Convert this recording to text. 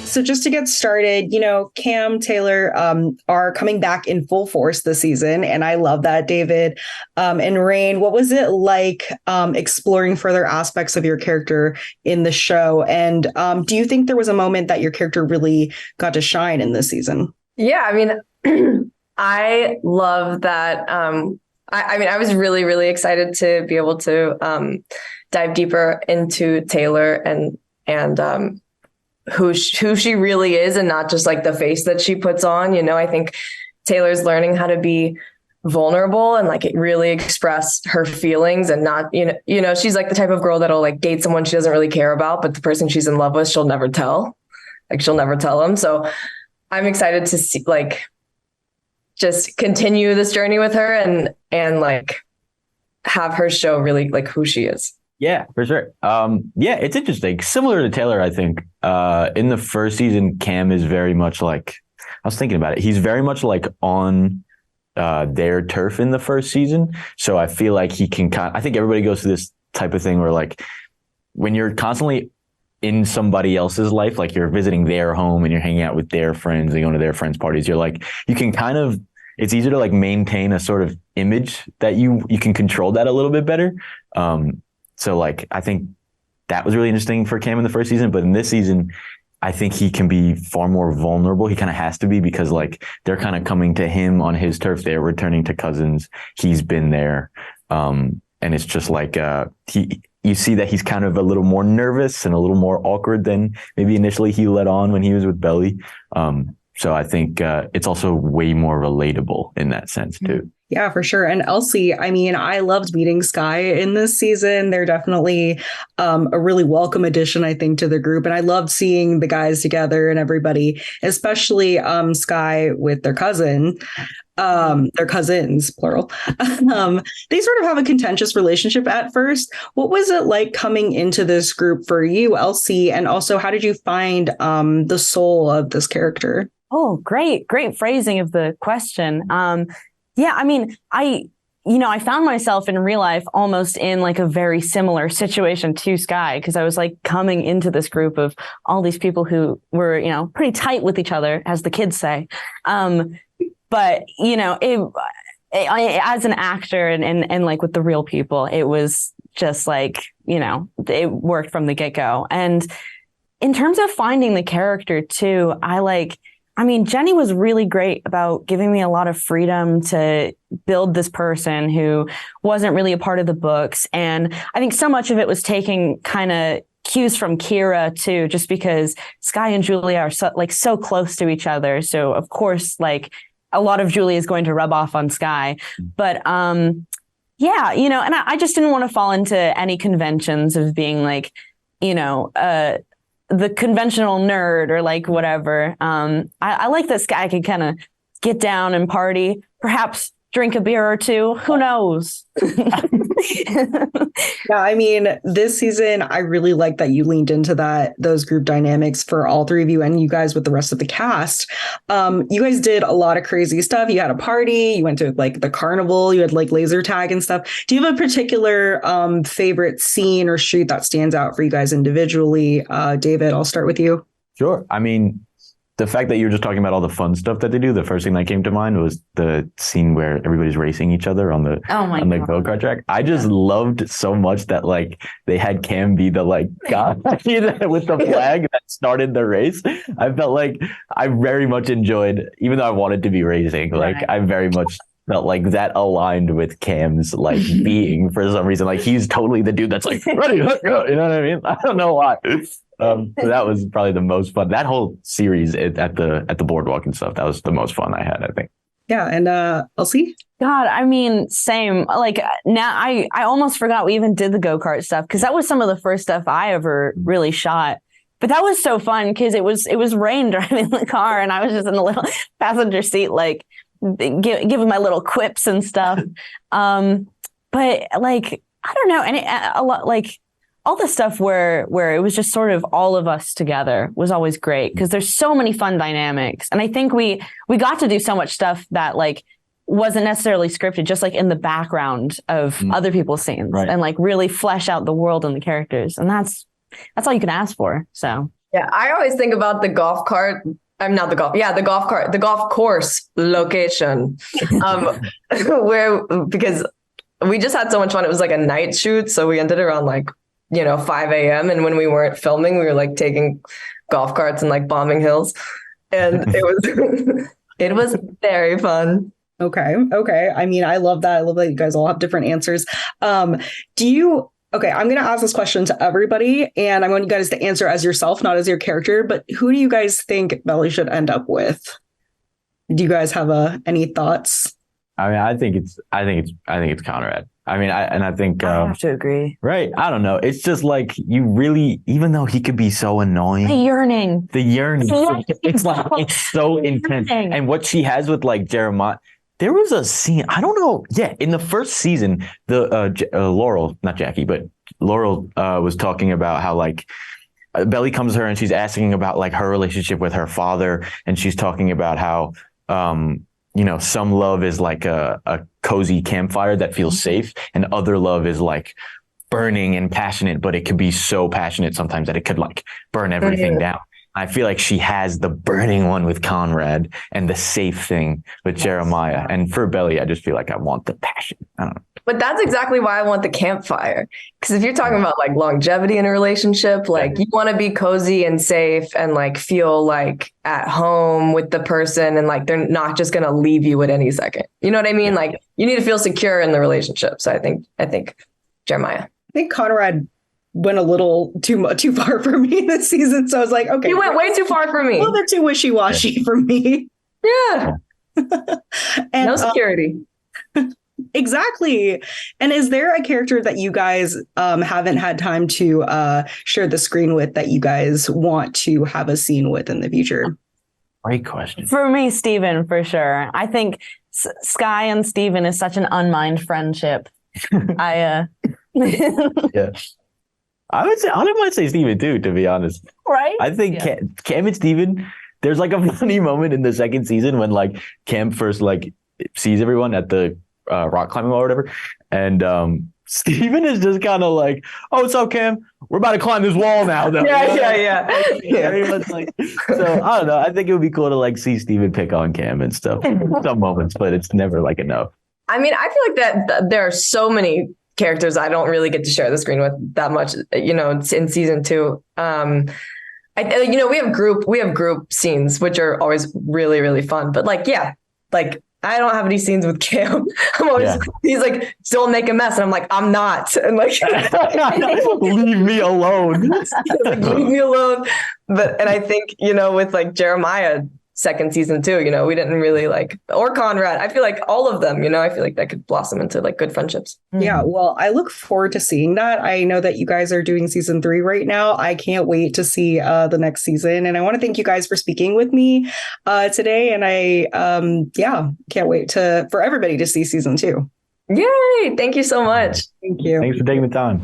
So just to get started, Cam, Taylor are coming back in full force this season, and I love that, David. And Rain, what was it like exploring further aspects of your character in the show? And do you think there was a moment that your character really got to shine in this season? Yeah, I mean, I love that. I was really, really excited to be able to dive deeper into Taylor and who she really is, and not just like the face that she puts on. I think Taylor's learning how to be vulnerable and like really express her feelings, and not, she's like the type of girl that'll like date someone she doesn't really care about, but the person she's in love with, she'll never tell them. So I'm excited to see, like, just continue this journey with her and like have her show really like who she is. Yeah, for sure. Yeah, it's interesting. Similar to Taylor, I think, in the first season, Cam is very much like, I was thinking about it. He's very much like on their turf in the first season. So I feel like he can I think everybody goes through this type of thing where like when you're constantly in somebody else's life, like you're visiting their home and you're hanging out with their friends and going to their friends' parties, you're like, you can kind of, it's easier to like maintain a sort of image that you can control that a little bit better. So like, I think that was really interesting for Cam in the first season, but in this season, I think he can be far more vulnerable. He kind of has to be, because like they're kind of coming to him on his turf. They're returning to cousins. He's been there. And it's just like, you see that he's kind of a little more nervous and a little more awkward than maybe initially he let on when he was with Belly. So I think it's also way more relatable in that sense too. Yeah, for sure. And Elsie, I mean, I loved meeting Sky in this season. They're definitely a really welcome addition, I think, to the group. And I loved seeing the guys together and everybody, especially Sky with their cousin. Their cousins, plural. They sort of have a contentious relationship at first. What was it like coming into this group for you, Elsie? And also, how did you find the soul of this character? Oh, great phrasing of the question. Yeah, I mean, I found myself in real life almost in like a very similar situation to Sky, because I was like coming into this group of all these people who were, pretty tight with each other, as the kids say. But, as an actor and like with the real people, it was just like, it worked from the get-go. And in terms of finding the character too, Jenny was really great about giving me a lot of freedom to build this person who wasn't really a part of the books. And I think so much of it was taking kind of cues from Kyra too, just because Sky and Julia are so close to each other. So of course, like a lot of Julia is going to rub off on Sky, but yeah, and I just didn't want to fall into any conventions of being like, the conventional nerd or like whatever. I like that Sky could kind of get down and party, perhaps drink a beer or two. Who knows? Yeah, I mean, this season, I really like that you leaned into those group dynamics for all three of you and you guys with the rest of the cast. You guys did a lot of crazy stuff. You had a party, you went to like the carnival, you had like laser tag and stuff. Do you have a particular favorite scene or shoot that stands out for you guys individually? David, I'll start with you. Sure. I mean, the fact that you were just talking about all the fun stuff that they do, the first thing that came to mind was the scene where everybody's racing each other on the go-kart track. I just loved so much that like they had Cam be the like guy with the flag that started the race. I felt like I very much enjoyed, even though I wanted to be racing, like I very much felt like that aligned with Cam's like being for some reason. Like he's totally the dude that's like ready, let's go. You know what I mean? I don't know why. So that was probably the most fun. That whole series at the boardwalk and stuff, that was the most fun I had, I think. Yeah, and Elsie? God, I mean, same. Like now, I almost forgot we even did the go-kart stuff, because that was some of the first stuff I ever really shot. But that was so fun because it was Rain driving the car, and I was just in the little passenger seat, like giving my little quips and stuff. But like I don't know, and a lot like. All the stuff where it was just sort of all of us together was always great, because there's so many fun dynamics. And I think we got to do so much stuff that like wasn't necessarily scripted, just like in the background of other people's scenes, Right. and like really flesh out the world and the characters. And that's all you can ask for. So Yeah, I always think about the golf cart. I'm not the golf. Yeah, the golf cart, the golf course location, because we just had so much fun. It was like a night shoot, so we ended around like 5 a.m. And when we weren't filming, we were like taking golf carts and like bombing hills, and it was it was very fun. Okay. I mean, I love that. I love that you guys all have different answers. Okay, I'm going to ask this question to everybody, and I want you guys to answer as yourself, not as your character, but who do you guys think Belly should end up with? Do you guys have any thoughts? I mean, I think it's Conrad. I mean, I think I have to agree. Right. I don't know. It's just like you really, even though he could be so annoying, The yearning. it's like, it's so intense. And what she has with like Jeremiah, there was a scene, I don't know. Yeah. In the first season, the Laurel, not Jackie, but Laurel was talking about how like Belly comes to her and she's asking about like her relationship with her father. And she's talking about how, some love is like a cozy campfire that feels safe, and other love is like burning and passionate, but it could be so passionate sometimes that it could like burn everything down. I feel like she has the burning one with Conrad and the safe thing with Jeremiah. And for Belly, I just feel like I want the passion. I don't know. But that's exactly why I want the campfire. Because if you're talking about like longevity in a relationship, like you want to be cozy and safe and like feel like at home with the person, and like they're not just going to leave you at any second. You know what I mean? Like you need to feel secure in the relationship. So I think Jeremiah. I think Conrad went a little too far for me this season. So I was like, okay. He went way too far for me. A little bit too wishy-washy for me. Yeah. And, no security. Exactly. And is there a character that you guys haven't had time to share the screen with that you guys want to have a scene with in the future? Great question. For me, Steven, for sure. I think Sky and Steven is such an unmined friendship. Yeah. I might say Steven too, to be honest. Right? I think Cam and Steven, there's like a funny moment in the second season when like Cam first like sees everyone at the rock climbing wall or whatever. And Steven is just kind of like, oh, what's up, Cam? We're about to climb this wall now, though. Yeah. Very much like, so I don't know. I think it would be cool to like see Steven pick on Cam and stuff. Some moments, but it's never like enough. I mean, I feel like that there are so many characters I don't really get to share the screen with that much, in season 2. We have group scenes, which are always really, really fun. But I don't have any scenes with Cam. He's like, don't make a mess. And I'm like, I'm not. And like, leave me alone. Leave me alone. And I think, with like Jeremiah, second season too, we didn't really or Conrad. I feel like all of them, I feel like that could blossom into like good friendships. Yeah, well, I look forward to seeing that. I know that you guys are doing season 3 right now. I can't wait to see the next season. And I want to thank you guys for speaking with me today. And I, can't wait for everybody to see season 2. Yay! Thank you so much. Thank you. Thanks for taking the time.